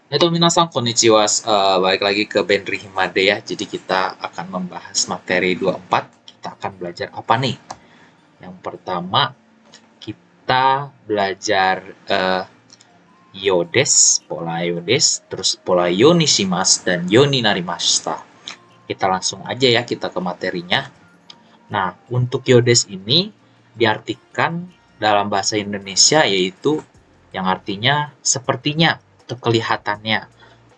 Minasan konnichiwa. Balik lagi ke Benri Himade ya. Jadi kita akan membahas materi 24. Kita akan belajar apa nih? Yang pertama, kita belajar yodes, pola yodes, terus pola yonishimasu dan yoni narimashita. Kita langsung aja ya kita ke materinya. Nah, untuk yodes ini diartikan dalam bahasa Indonesia yaitu yang artinya sepertinya atau kelihatannya.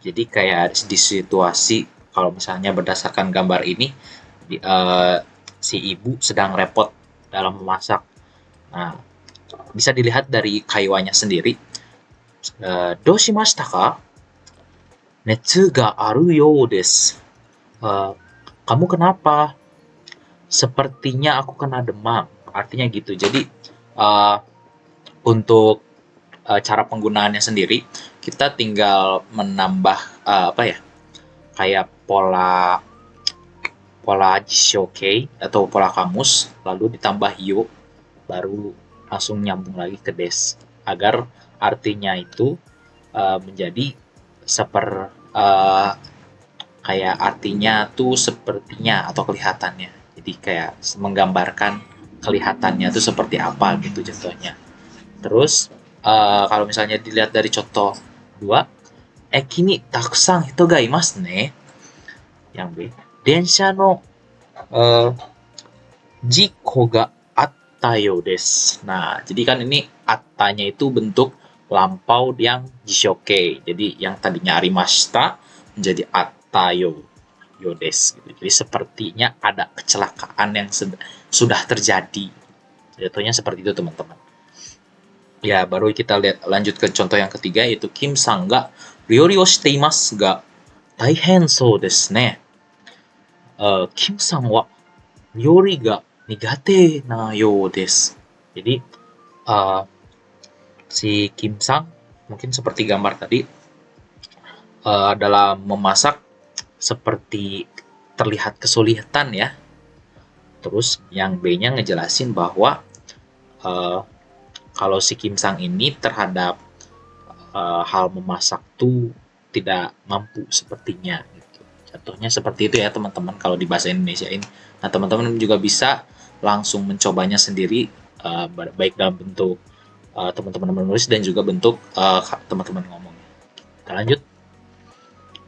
Jadi kayak di situasi kalau misalnya berdasarkan gambar ini si ibu sedang repot dalam memasak. Nah, bisa dilihat dari kaiwanya sendiri. Doshimashita ka? Netsu ga aru you desu. Kamu kenapa? Sepertinya aku kena demam. Artinya gitu. Jadi untuk cara penggunaannya sendiri, kita tinggal menambah apa ya? Kayak pola jishokei atau pola kamus, lalu ditambah yo, baru langsung nyambung lagi ke des, agar artinya itu menjadi kayak artinya tuh sepertinya atau kelihatannya. Jadi kayak menggambarkan kelihatannya tuh seperti apa gitu contohnya. Terus kalau misalnya dilihat dari contoh 2, kini takusan hito ga imasu ne. Yang B, densha no jiko ga atta yo desu. Nah, jadi kan ini attanya itu bentuk lampau yang jishoke. Jadi yang tadinya arimashita menjadi atta yo desu. Jadi sepertinya ada kecelakaan yang sudah terjadi. Jatuhnya seperti itu teman-teman. Ya, baru kita lihat lanjut ke contoh yang ketiga, yaitu Kim sang ga ryori o shite imasu ga taihen sou desu ne. Kim sang wa ryori ga nigate na you desu. Jadi si Kim sang mungkin seperti gambar tadi dalam memasak seperti terlihat kesulitan ya. Terus yang B-nya ngejelasin bahwa kalau si Kim Sang ini terhadap hal memasak tuh tidak mampu sepertinya gitu. Contohnya seperti itu ya teman-teman kalau di bahasa Indonesia ini. Nah, teman-teman juga bisa langsung mencobanya sendiri baik dalam bentuk teman-teman menulis dan juga bentuk teman-teman ngomong. Kita lanjut.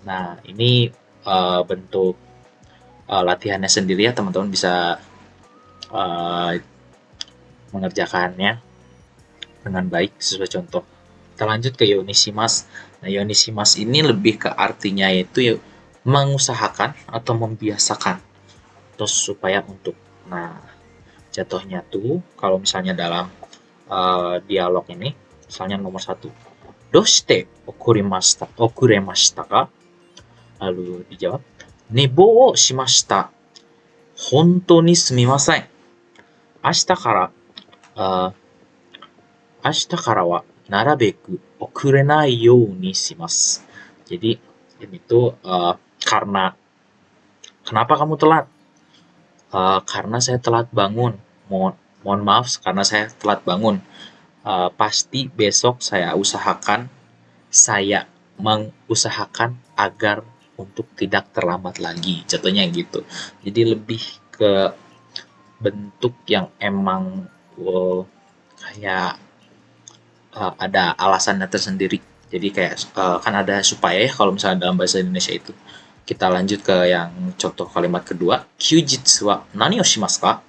Nah, ini bentuk latihannya sendiri ya, teman-teman bisa mengerjakannya dengan baik sesuai contoh. Kita lanjut ke Yonishimas. Nah, Yonishimas ini lebih ke artinya yaitu ya, mengusahakan atau membiasakan atau supaya untuk. Nah, jatuhnya tuh kalau misalnya dalam dialog ini, misalnya nomor 1, doshite okuremashita ka? Lalu dijawab, nebo o shimashita. Hontou ni sumimasen. Ashita kara 明日からはなるべく遅れないようにします. Jadi ini tuh karena kenapa kamu telat? Karena saya telat bangun. Mohon maaf karena saya telat bangun. Pasti besok saya mengusahakan agar untuk tidak terlambat lagi. Contohnya gitu. Jadi lebih ke bentuk yang emang kayak ada alasannya tersendiri. Jadi kayak kan ada supaya ya kalau misalnya dalam bahasa Indonesia itu. Kita lanjut ke yang contoh kalimat kedua. Kyujitsu wa nani o shimasu ka?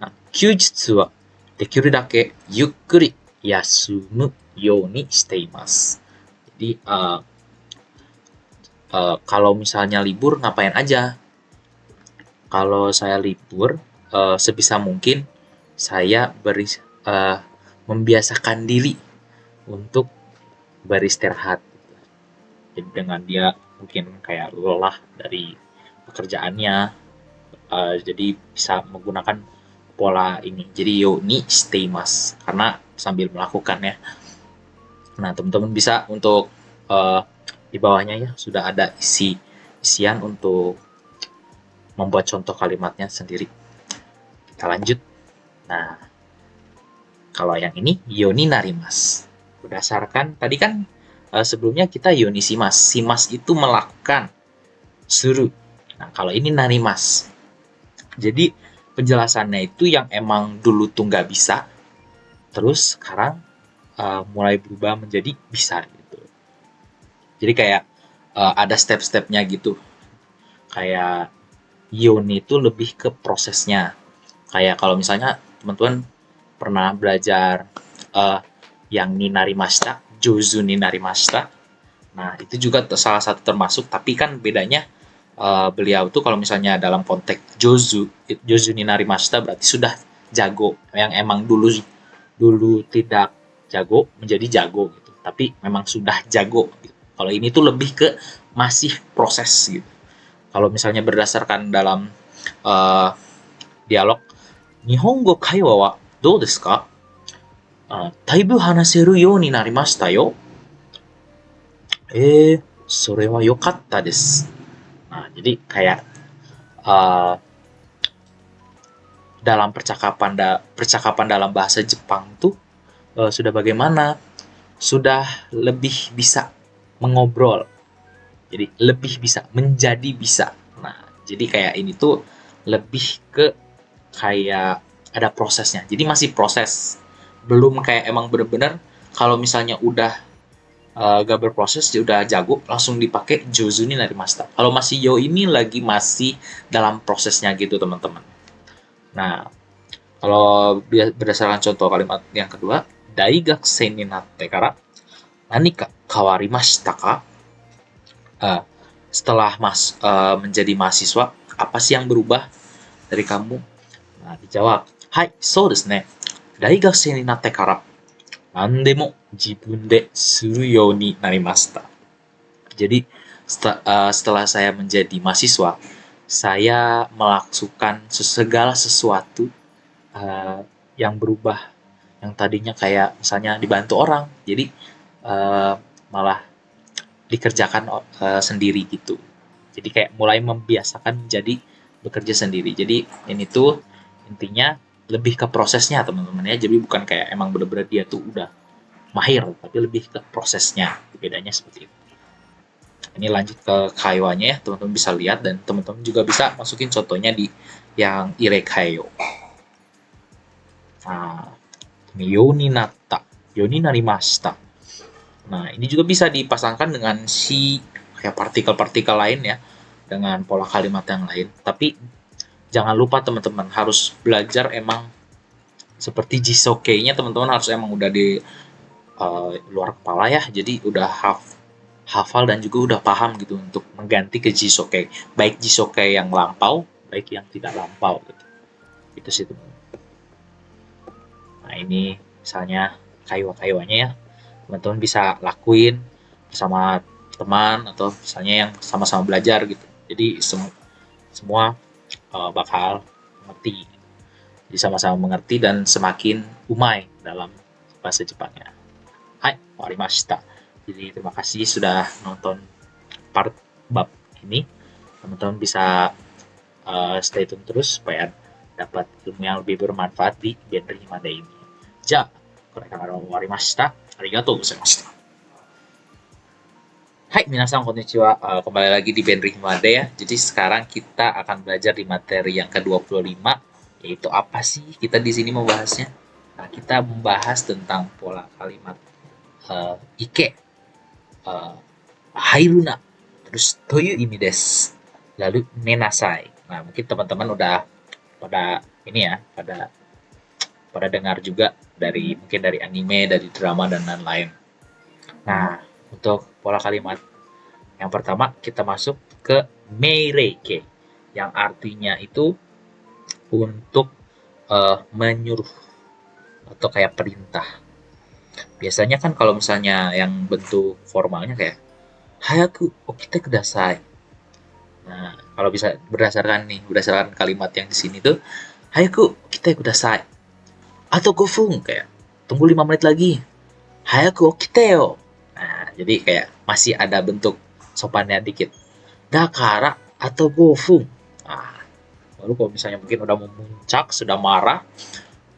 Nah, kyujitsu wa dekiru dake yukkuri yasumu you ni shite imasu. Jadi kalau misalnya libur ngapain aja? Kalau saya libur sebisa mungkin saya membiasakan diri untuk beristirahat. Jadi dengan dia mungkin kayak lelah dari pekerjaannya, jadi bisa menggunakan pola ini. Jadi yo ni shiteimasu karena sambil melakukannya. Nah, teman-teman bisa untuk di bawahnya ya sudah ada isian untuk membuat contoh kalimatnya sendiri. Kita lanjut. Nah, kalau yang ini yoni narimasu. Berdasarkan tadi kan sebelumnya kita yonisimas. Simas itu melakukan, suru. Nah, kalau ini narimas. Jadi penjelasannya itu yang emang dulu tuh nggak bisa, terus sekarang mulai berubah menjadi bisa gitu. Jadi kayak ada step-stepnya gitu. Kayak Yoni itu lebih ke prosesnya. Kayak kalau misalnya teman-teman pernah belajar uh, yang Ninarimashita, Jozu Ninarimashita. Nah, itu juga salah satu termasuk, tapi kan bedanya beliau tuh kalau misalnya dalam konteks Jozu Ninarimashita berarti sudah jago, yang emang dulu dulu tidak jago menjadi jago gitu. Tapi memang sudah jago gitu. Kalau ini tuh lebih ke masih proses gitu. Kalau misalnya berdasarkan dalam uh, dialog, Nihongo kaiwa wa dou desu ka? Daibu hanaseru you ni narimashita yo. Sore wa yokatta desu. Nah, jadi kayak uh, dalam percakapan dalam bahasa Jepang tuh sudah bagaimana? Sudah lebih bisa mengobrol. Jadi lebih bisa menjadi bisa. Nah, jadi kayak ini tuh lebih ke kayak ada prosesnya. Jadi masih proses. Belum kayak emang bener-bener kalau misalnya udah gak berproses dia udah jago langsung dipakai Jozu ini dari master. Kalau masih Yo ini lagi masih dalam prosesnya gitu teman-teman. Nah, kalau berdasarkan contoh kalimat yang kedua, Daigakusei ni natte kara nanika kawarimashita ka? Setelah menjadi mahasiswa, apa sih yang berubah dari kamu? Nah, dijawab, Hai, so desu ne. Daigakusei ni natte kara nandemo jibun de suru you ni narimashita. Jadi setelah saya menjadi mahasiswa, saya melakukan segala sesuatu yang berubah. Yang tadinya kayak misalnya dibantu orang, jadi malah dikerjakan sendiri gitu. Jadi kayak mulai membiasakan menjadi bekerja sendiri. Jadi ini tuh intinya lebih ke prosesnya teman-teman ya. Jadi bukan kayak emang bener-bener dia tuh udah mahir, tapi lebih ke prosesnya. Bedanya seperti itu. Ini lanjut ke kaiwanya ya, teman-teman bisa lihat dan teman-teman juga bisa masukin contohnya di yang irekayo. Nah, yoni natta, yoni narimashita. Nah, ini juga bisa dipasangkan dengan si kayak partikel-partikel lain ya, dengan pola kalimat yang lain. Tapi jangan lupa teman-teman harus belajar emang seperti Jisokei-nya teman-teman harus emang udah di luar kepala ya. Jadi udah hafal dan juga udah paham gitu untuk mengganti ke Jisokei. Baik Jisokei yang lampau, baik yang tidak lampau gitu. Itu sih teman. Nah, ini misalnya kaiwa-kaiwanya ya. Teman-teman bisa lakuin bersama teman atau misalnya yang sama-sama belajar gitu. Jadi semua bakal mengerti. Jadi sama-sama mengerti dan semakin umai dalam bahasa Jepangnya. Hai, warimashita. Jadi terima kasih sudah nonton part bab ini. Teman-teman bisa stay tune terus supaya dapat ilmu yang lebih bermanfaat di Benri Himada ini. Ja, korekara warimashita. Arigatou gozaimasu. Hai, minasan konnichiwa. Kembali lagi di Benri Himada ya. Jadi sekarang kita akan belajar di materi yang ke-25, yaitu apa sih kita di sini membahasnya? Nah, kita membahas tentang pola kalimat ike, hairuna, terus toyu imi desu, lalu nenasai. Nah, mungkin teman-teman udah pada ini ya, pada dengar juga dari mungkin dari anime, dari drama dan lain-lain. Nah, untuk pola kalimat yang pertama kita masuk ke meireike yang artinya itu untuk menyuruh atau kayak perintah. Biasanya kan kalau misalnya yang bentuk formalnya kayak hayaku okite kudasai. Nah, kalau bisa berdasarkan kalimat yang di sini tuh hayaku okite kudasai. Atau gofung kayak tunggu 5 menit lagi. Hayaku okite yo. Nah, jadi kayak masih ada bentuk sopannya dikit. Dakara atau gofung. Nah, lalu kalau misalnya mungkin udah memuncak, sudah marah,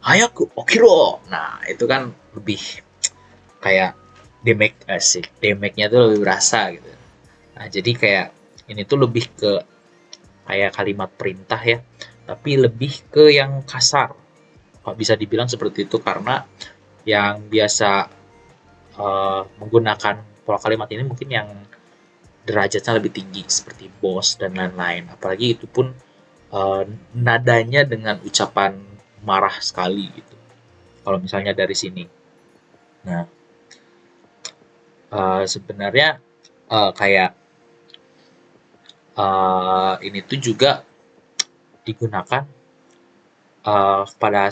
hayaku okiro. Nah, itu kan lebih kayak damage-nya tuh lebih berasa gitu. Nah, jadi kayak ini tuh lebih ke kayak kalimat perintah ya, tapi lebih ke yang kasar. Kok bisa dibilang seperti itu karena yang biasa menggunakan pola kalimat ini mungkin yang derajatnya lebih tinggi seperti bos dan lain-lain. Apalagi itu pun nadanya dengan ucapan marah sekali gitu. Kalau misalnya dari sini. Nah, sebenarnya kayak ini tuh juga digunakan pada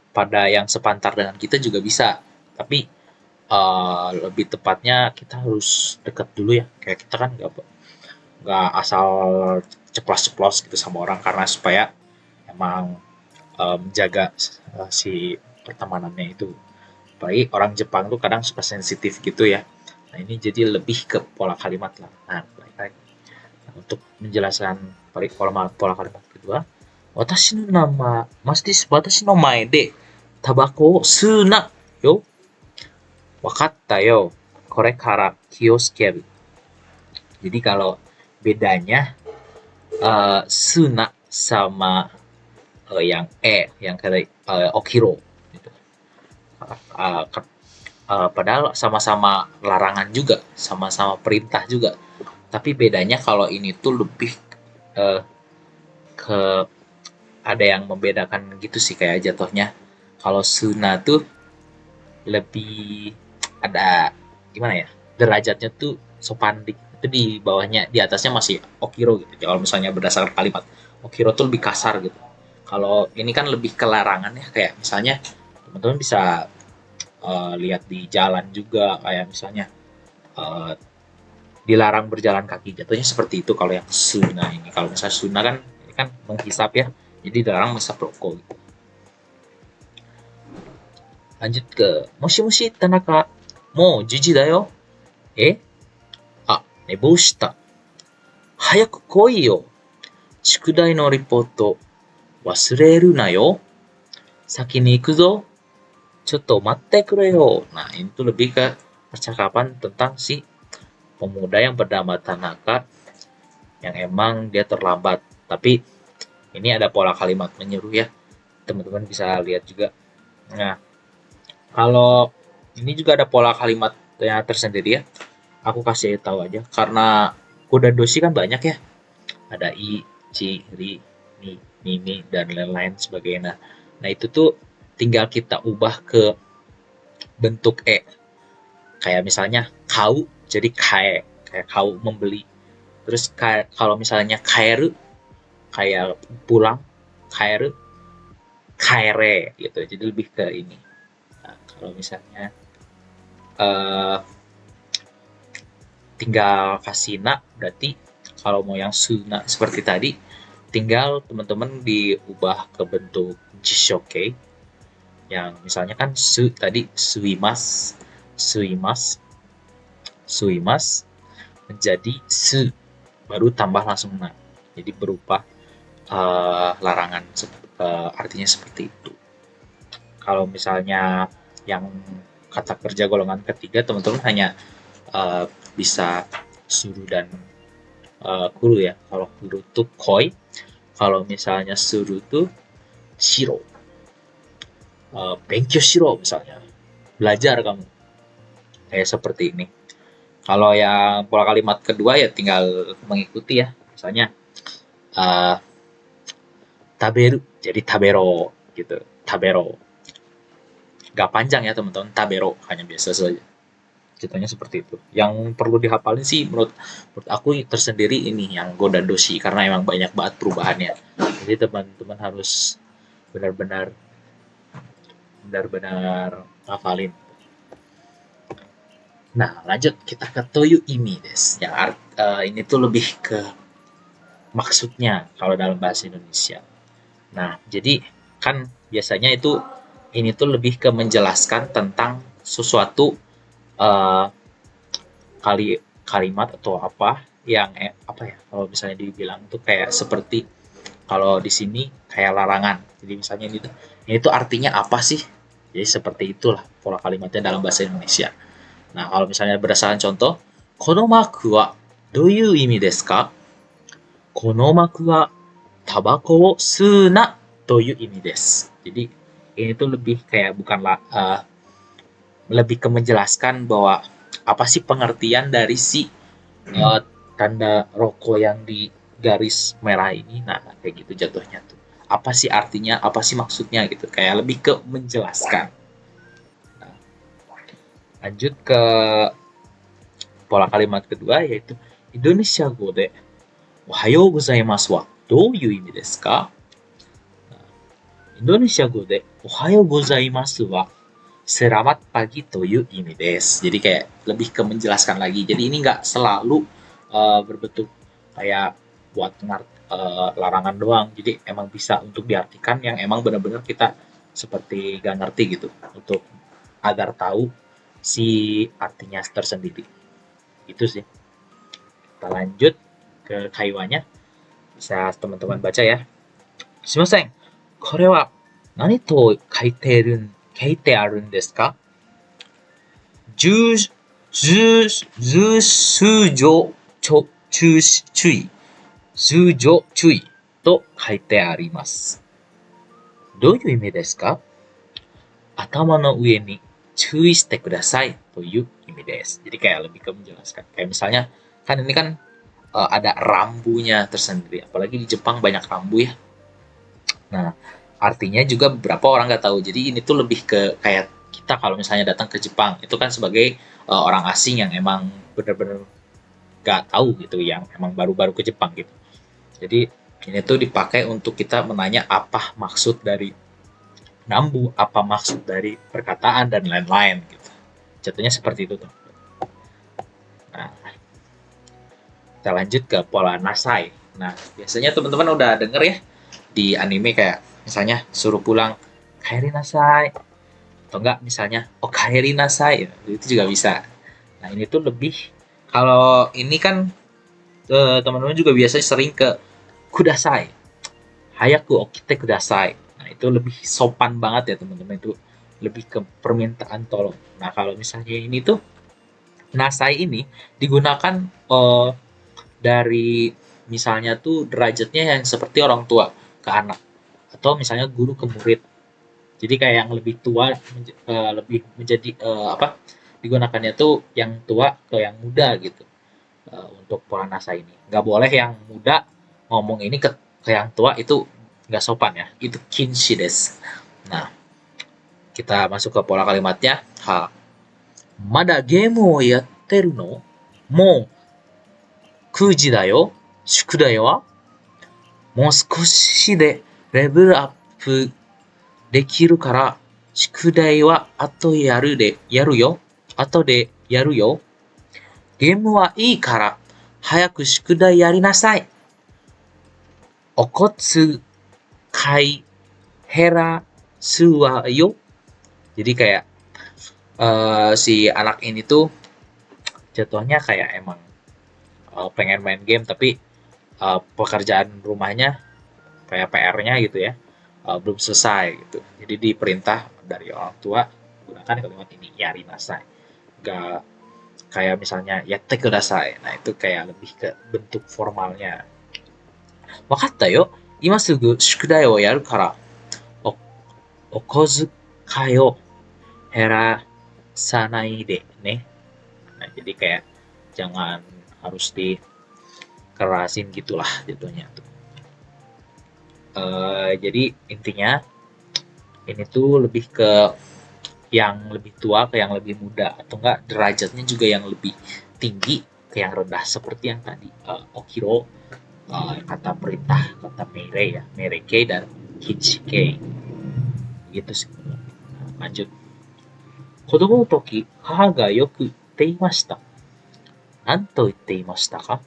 pada yang sepantar dengan kita juga bisa. Tapi lebih tepatnya kita harus dekat dulu ya. Kayak kita kan nggak asal ceplos-ceplos gitu sama orang karena supaya emang menjaga si pertemanannya itu. Apalagi orang Jepang tuh kadang suka sensitif gitu ya. Nah ini jadi lebih ke pola kalimat lah. Nah, nah untuk menjelaskan pola kalimat kedua, watashi no nama, watashi no mae de tabako o suu na yo. Wakatta yo. Kore kara kiyoskeru. Jadi kalau bedanya suna sama yang yang kayak okiro gitu. Padahal sama-sama larangan juga, sama-sama perintah juga. Tapi bedanya kalau ini tuh lebih uh, ke ada yang membedakan gitu sih kayak jatuhnya. Kalau suna tuh lebih ada gimana ya? Derajatnya tuh sopan itu di bawahnya, di atasnya masih okiro gitu. Kalau misalnya berdasarkan kalimat, okiro tuh lebih kasar gitu. Kalau ini kan lebih ke larangan ya, kayak misalnya teman-teman bisa lihat di jalan juga kayak misalnya uh, dilarang berjalan kaki, jatuhnya seperti itu kalau yang sunnah ini. Kalau misalnya sunnah kan ini kan menghisap ya, jadi dilarang menghisap rokok gitu. Lanjut ke moshi moshi Tanaka, mo jiji da yo. Neboshita. Hayaku koi yo. Shukudai no ripoto wasureru na yo. Saki ni iku zo. Chotto matte kure yo. Nah, ini tuh lebih ke percakapan tentang si pemuda yang bernama Tanaka yang emang dia terlambat. Tapi ini ada pola kalimat menyeru ya. Teman-teman bisa lihat juga. Nah, kalau ini juga ada pola kalimat yang tersendiri ya. Aku kasih tahu aja karena kuda doshi kan banyak ya. Ada i, ci, ri, ni, dan lain-lain sebagainya. Nah, itu tuh tinggal kita ubah ke bentuk kayak misalnya kau jadi kayak kau membeli. Terus kalau misalnya kaeru kayak pulang, kaeru kaere gitu. Jadi lebih ke ini. Nah, kalau misalnya tinggal kasih na, berarti kalau mau yang suna seperti tadi tinggal teman-teman diubah ke bentuk jishoke yang misalnya kan tadi suimas menjadi baru tambah langsung na, jadi berubah larangan artinya seperti itu. Kalau misalnya yang kata kerja golongan ketiga teman-teman hanya bisa suruh dan kuru ya. Kalau kuru tuh koi, kalau misalnya suruh tuh shiro. Benkyo shiro misalnya, belajar kamu, kayak seperti ini. Kalau yang pola kalimat kedua ya tinggal mengikuti ya, misalnya taberu jadi tabero gitu, tabero. Gak panjang ya teman-teman, tabero hanya biasa saja. Ceritanya seperti itu. Yang perlu dihafalin sih menurut aku tersendiri ini yang go dan doshi karena emang banyak banget perubahannya. Jadi teman-teman harus benar-benar hafalin. Nah, lanjut kita ke toyu ini des. Yang ini tuh lebih ke maksudnya kalau dalam bahasa Indonesia. Nah, jadi kan biasanya itu ini tuh lebih ke menjelaskan tentang sesuatu kalimat atau apa yang apa ya, kalau misalnya dibilang tuh kayak seperti kalau di sini kayak larangan. Jadi misalnya ini tuh artinya apa sih? Jadi seperti itulah pola kalimatnya dalam bahasa Indonesia. Nah, kalau misalnya berdasarkan contoh, このマークはどういう意味ですか？このマークはタバコを吸うなという意味です。Jadi ini tuh lebih kayak bukanlah lebih ke menjelaskan bahwa apa sih pengertian dari si uh, tanda rokok yang di garis merah ini. Nah, kayak gitu jatuhnya tuh. Apa sih artinya? Apa sih maksudnya gitu? Kayak lebih ke menjelaskan. Nah, lanjut ke pola kalimat kedua yaitu Indonesia go de Ohayou gozaimasu wa dou yu imi desu ka? Indonesia go de Ohayou gozaimasu wa selamat pagi toyu ini des. Jadi kayak lebih ke menjelaskan lagi. Jadi ini nggak selalu berbentuk kayak buat larangan doang. Jadi emang bisa untuk diartikan yang emang benar-benar kita seperti gak ngerti gitu untuk agar tahu si artinya tersendiri. Itu sih. Kita lanjut ke kaiwanya. Bisa teman-teman baca ya. Sumimasen. これは何と書いてあるんですか？重、数条注意、数条注意と書いてあります。どういう意味ですか？頭の上に注意してくださいという意味です。Jadi kayak lebih ke menjelaskan. Kayak misalnya, kan ini kan ada rambunya tersendiri. Apalagi di Jepang banyak rambu ya. Nah, artinya juga beberapa orang nggak tahu. Jadi ini tuh lebih ke kayak kita kalau misalnya datang ke Jepang, itu kan sebagai orang asing yang emang bener-bener nggak tahu gitu, yang emang baru-baru ke Jepang gitu. Jadi ini tuh dipakai untuk kita menanya apa maksud dari nambu, apa maksud dari perkataan dan lain-lain gitu. Jatuhnya seperti itu tuh. Nah, kita lanjut ke pola nasai. Nah, biasanya teman-teman udah denger ya di anime kayak misalnya suruh pulang kairi nasai atau enggak misalnya oh kairi nasai itu juga bisa. Nah, ini tuh lebih kalau ini kan teman-teman juga biasanya sering ke kudasai. Hayaku okite kudasai. Nah, itu lebih sopan banget ya teman-teman, itu lebih ke permintaan tolong. Nah, kalau misalnya ini tuh nasai ini digunakan dari misalnya tuh derajatnya yang seperti orang tua ke anak atau misalnya guru ke murid. Jadi kayak yang lebih tua lebih menjadi apa digunakannya tuh yang tua ke yang muda gitu untuk pola nasa ini. Nggak boleh yang muda ngomong ini ke yang tua, itu nggak sopan ya. Itu kinshi des. Nah, kita masuk ke pola kalimatnya. Ha. Mada game o yatteru no? Mou 9時だよ。宿題はもう少しでレベルアップできるから、宿題はやるよ。後でやるよ。ゲームはいいから、早く宿題やりなさい。お小遣い減らすわよ. Jadi kayak si anak ini tuh jatuhnya kayak emang pengen main game tapi pekerjaan rumahnya kayak PR-nya gitu ya belum selesai gitu. Jadi diperintah dari orang tua gunakan kalimat ini yari nasai. Gak kayak misalnya yatte kudasai. Nah, itu kayak lebih ke bentuk formalnya. Wakatta yo. Ima sugu shukudai wo yaru kara. O kozukai o herasanai de ne. Nah, jadi kayak jangan harus dikerasin gitulah jatuhnya tuh. Jadi intinya ini tuh lebih ke yang lebih tua ke yang lebih muda atau enggak derajatnya juga yang lebih tinggi ke yang rendah seperti yang tadi okiro kata perintah kata mere ya mereke dan kichike gitu sih. Lanjut. Kodomo no toki haha ga yoku itte imashita. Nan to itte imashita ka?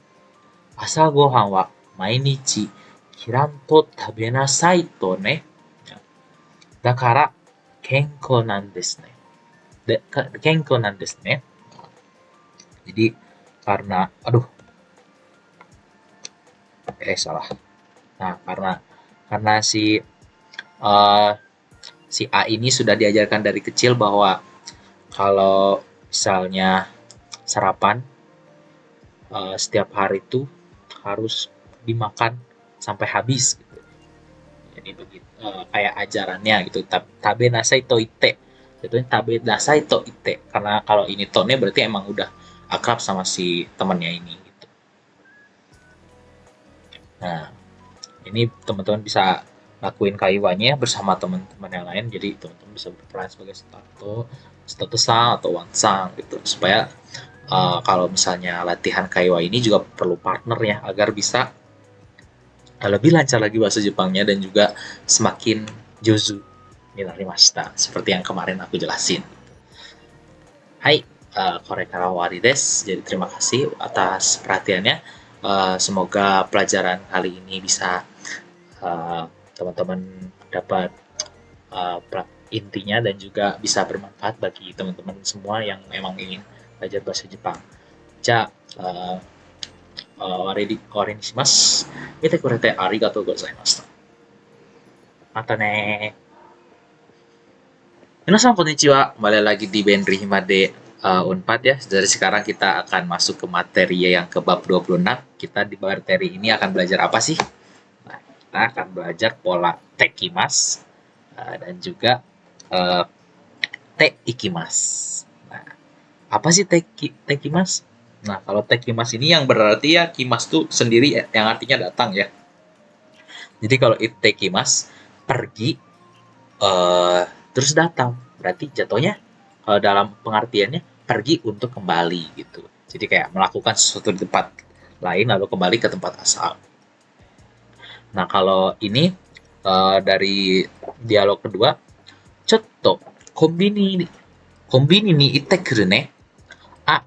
Asa gohan wa mainichi kiran to tabenasai to ne. Dakara kenko nan desu ne. Kenko nan desu ne. Jadi karena salah. Nah, karena si A ini sudah diajarkan dari kecil bahwa kalau misalnya sarapan, setiap hari itu harus dimakan sampai habis gitu. Jadi begitu, kayak ajarannya gitu. Tabe nasai to ite. Jatuhnya tabe nasai to ite. Karena kalau ini to-nya berarti emang udah akrab sama si temannya ini gitu. Nah, ini teman-teman bisa lakuin kaiwanya bersama teman-teman yang lain. Jadi teman-teman bisa berperan sebagai status atau wansang gitu supaya kalau misalnya latihan kaiwa ini juga perlu partner ya agar bisa lebih lancar lagi bahasa Jepangnya dan juga semakin jozu minarimashita seperti yang kemarin aku jelasin. Hai, kore kara wari desu. Jadi terima kasih atas perhatiannya. Semoga pelajaran kali ini bisa teman-teman dapat intinya dan juga bisa bermanfaat bagi teman-teman semua yang memang ingin belajar bahasa Jepang. Ja, 終わりにします。見てくれてありがとうございました。またね。Minasan konnichiwa, kembali lagi di Benri Himade Unpad ya. Dari sekarang kita akan masuk ke materi yang ke bab 26. Kita di materi ini akan belajar apa sih? Nah, kita akan belajar pola tekimas dan juga te ikimas. Nah, apa sih tekimas? Nah, kalau tekimas ini yang berarti ya kimas tuh sendiri yang artinya datang ya. Jadi kalau itekimas pergi terus datang, berarti jatuhnya kalau dalam pengertiannya pergi untuk kembali gitu. Jadi kayak melakukan sesuatu di tempat lain lalu kembali ke tempat asal. Nah, kalau ini dari dialog kedua, cotto kombini ni itte kuru ne. Ah,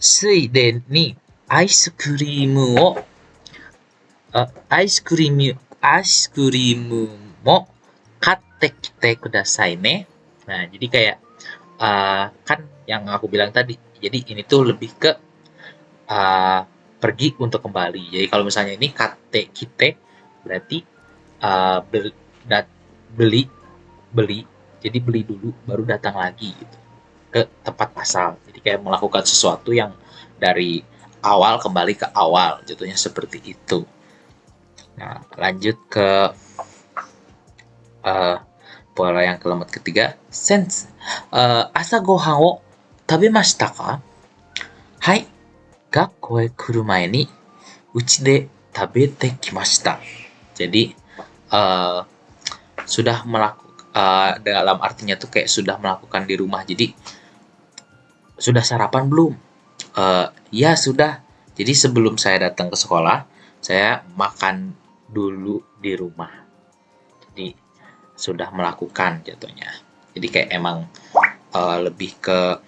ついでにアイスクリームをアイスクリームも買ってきてくださいね. Nah, jadi kayak kan yang aku bilang tadi. Jadi ini tuh lebih ke pergi untuk kembali. Jadi kalau misalnya ini kate kite berarti beli beli. Jadi beli dulu baru datang lagi gitu ke tempat asal. Jadi kayak melakukan sesuatu yang dari awal kembali ke awal, jatuhnya seperti itu. Nah, lanjut ke pola yang keempat ketiga. Asa gohan wo tabemashita ka? Hai, gakkou e kuru mae ni uchi de tabete kimashita. Jadi sudah melakukan dalam artinya tuh kayak sudah melakukan di rumah. Jadi sudah sarapan belum? Ya sudah. Jadi sebelum saya datang ke sekolah, saya makan dulu di rumah. Jadi sudah melakukan jatuhnya. Jadi kayak emang lebih ke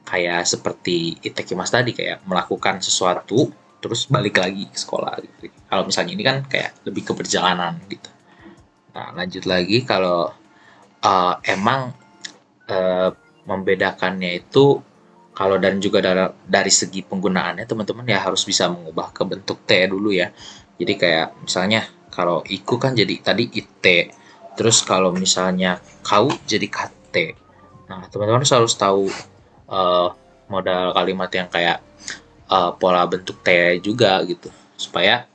kayak seperti itekimas tadi, kayak melakukan sesuatu terus balik lagi ke sekolah gitu. Kalau misalnya ini kan kayak lebih ke perjalanan gitu. Nah, lanjut lagi kalau emang membedakannya itu kalau dan juga dari segi penggunaannya teman-teman ya harus bisa mengubah ke bentuk T dulu ya. Jadi kayak misalnya kalau iku kan jadi tadi ite, terus kalau misalnya kau jadi kate. Nah, teman-teman harus tahu modal kalimat yang kayak pola bentuk T juga gitu supaya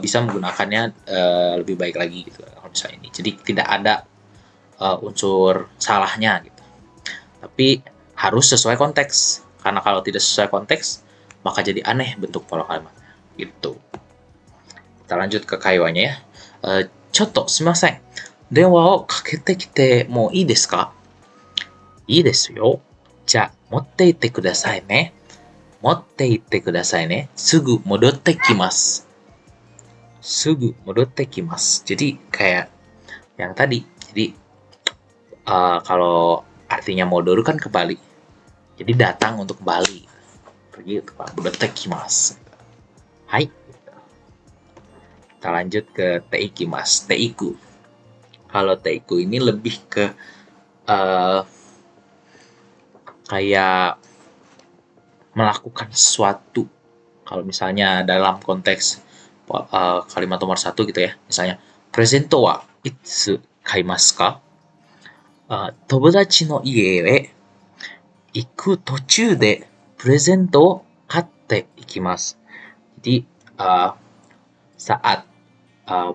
bisa menggunakannya lebih baik lagi gitu kalau misalnya ini. Jadi tidak ada unsur salahnya gitu. Tapi harus sesuai konteks. Karena kalau tidak sesuai konteks, maka jadi aneh bentuk pola kalimat. Gitu. Kita lanjut ke kaiwanya ya. Chotto, sumimasen. Denwa o kakete kite mo ii desu ka? Ii desu yo. Ja, motte itte kudasai ne. Motte itte kudasai ne. Sugu modotte kimasu. Sugu modotte kimasu. Jadi kayak yang tadi. Jadi kalau artinya modoru kan kembali. Jadi datang untuk kembali. Pergi untuk modotte kimasu. Hai. Kita lanjut ke teikimasu. Teiku. Kalau teiku ini lebih ke kayak melakukan sesuatu. Kalau misalnya dalam konteks kalimat nomor 1 gitu ya. Misalnya, presento wa itsu kaimasu ka? Tomodachi no ie e 行く途中でプレゼントを買っていきます。Jadi saat uh,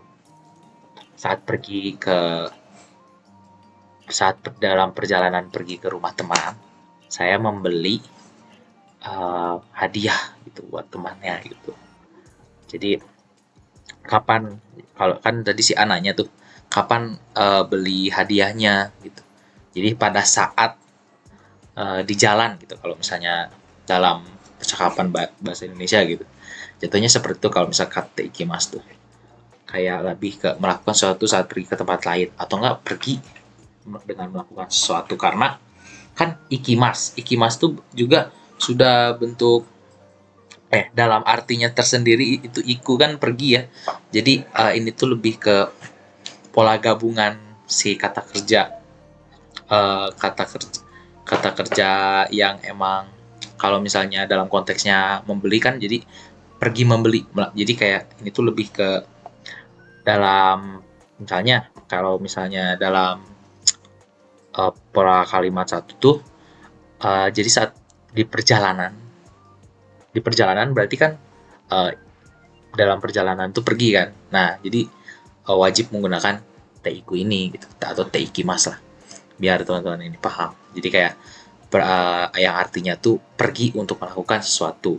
saat pergi ke saat dalam perjalanan pergi ke rumah teman, saya membeli hadiah gitu buat temannya gitu. Jadi kapan, kalau kan tadi si anaknya tuh kapan beli hadiahnya gitu. Jadi pada saat di jalan gitu, kalau misalnya dalam percakapan bahasa Indonesia gitu. Jatuhnya seperti itu kalau misalnya kata ikimas tuh. Kayak lebih ke melakukan sesuatu saat pergi ke tempat lain atau enggak pergi dengan melakukan sesuatu, karena kan ikimas tuh juga sudah bentuk dalam artinya tersendiri, itu iku kan pergi ya. Jadi ini tuh lebih ke pola gabungan si kata kerja, eh, kata kerja kata kerja yang emang kalau misalnya dalam konteksnya membeli kan jadi pergi membeli. Jadi kayak ini tuh lebih ke dalam, misalnya kalau misalnya dalam pola kalimat satu tuh jadi saat di perjalanan berarti kan uh, dalam perjalanan tuh pergi kan. Nah, jadi wajib menggunakan teiku ini gitu atau teikimas lah. Biar teman-teman ini paham. Jadi kayak yang artinya tuh pergi untuk melakukan sesuatu.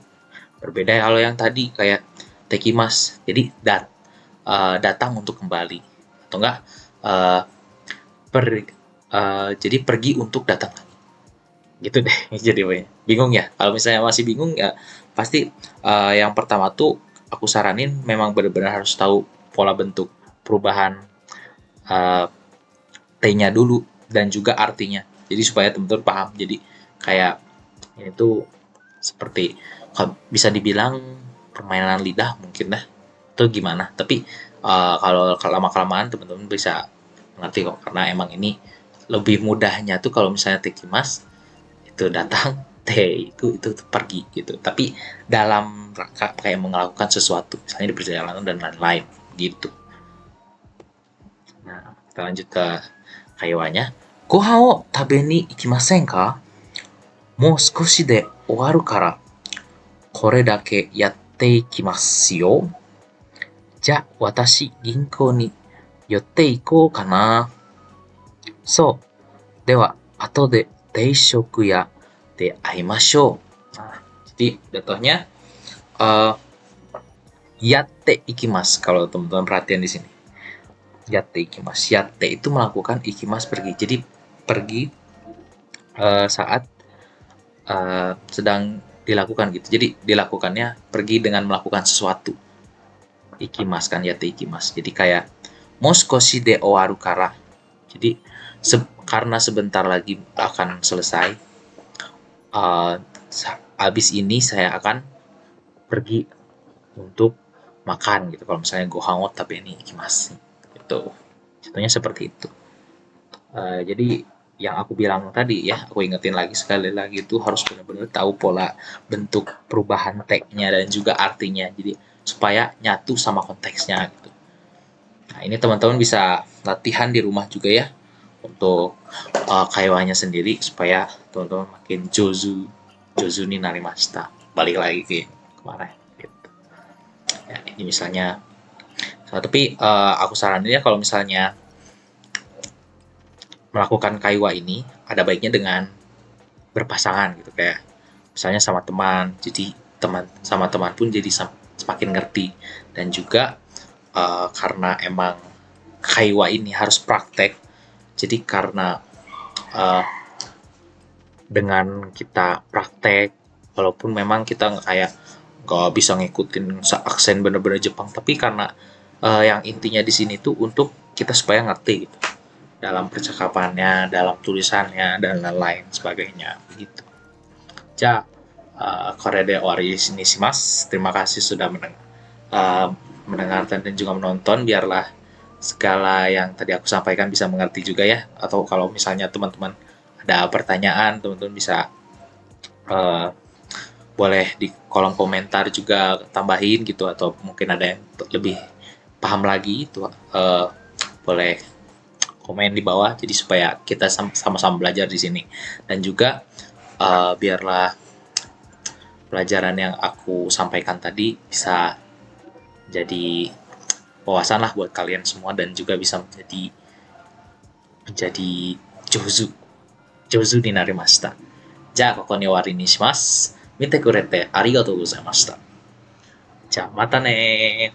Berbeda kalau yang tadi kayak tekimas. Jadi datang untuk kembali atau enggak uh, per, jadi pergi untuk datang gitu deh. Jadi bingung ya, kalau misalnya masih bingung ya pasti yang pertama tuh aku saranin memang benar-benar harus tahu pola bentuk perubahan uh, T-nya dulu dan juga artinya, jadi supaya teman-teman paham. Jadi kayak ini tuh seperti bisa dibilang permainan lidah mungkin dah, itu gimana, tapi kalau lama kelamaan teman-teman bisa mengerti kok, karena emang ini lebih mudahnya tuh kalau misalnya tekimas itu datang, T itu pergi gitu, tapi dalam rangka kayak melakukan sesuatu misalnya di perjalanan dan lain-lain gitu. Nah, kita lanjut ke kaiwanya. Gohan o tabe ni ikimasen ka? Mou skoshi de owaru kara kore dake yatte ikimasu yo. Ja, watashi ginkou ni yotte ikou kana. So, dewa ato de teishoku ya de aimashou. Nah, jadi contohnya yatte ikimasu, kalau teman-teman perhatian di sini. Yatte ikimasu. Yatte itu melakukan, ikimasu pergi. Jadi pergi saat sedang dilakukan gitu. Jadi dilakukannya pergi dengan melakukan sesuatu. Ikimasu kan, yatte ikimasu. Jadi kayak moskoshi de owaru kara. Jadi karena sebentar lagi akan selesai, habis ini saya akan pergi untuk makan gitu. Kalau misalnya gohan wo tabe ni ikimasu gitu. Contohnya seperti itu. Jadi yang aku bilang tadi ya, aku ingetin lagi sekali lagi, itu harus benar-benar tahu pola bentuk perubahan tag-nya dan juga artinya. Jadi supaya nyatu sama konteksnya gitu. Nah, ini teman-teman bisa latihan di rumah juga ya untuk kaiwanya sendiri supaya teman-teman makin jozu ni narimashita. Balik lagi ke kemarin gitu. Ya, ini misalnya. Tapi aku saranin ya kalau misalnya melakukan kaiwa ini ada baiknya dengan berpasangan gitu, kayak misalnya sama teman, jadi sama teman pun jadi semakin ngerti. Dan juga karena emang kaiwa ini harus praktek, jadi karena dengan kita praktek, walaupun memang kita kayak gak bisa ngikutin aksen bener-bener Jepang, tapi karena yang intinya di sini tuh untuk kita supaya ngerti gitu dalam percakapannya, dalam tulisannya, dan lain-lain sebagainya gitu. Ja, kore de owari ni shimasu. Terima kasih sudah mendengarkan dan juga menonton. Biarlah segala yang tadi aku sampaikan bisa mengerti juga ya. Atau kalau misalnya teman-teman ada pertanyaan, teman-teman bisa boleh di kolom komentar juga tambahin gitu, atau mungkin ada yang lebih paham lagi itu boleh komen di bawah, jadi supaya kita sama-sama belajar di sini. Dan juga biarlah pelajaran yang aku sampaikan tadi bisa jadi wawasan lah buat kalian semua dan juga bisa menjadi Jozu Jozu ni narimashita. じゃあここに終わりにします。見てくれてありがとうございました。じゃあまたね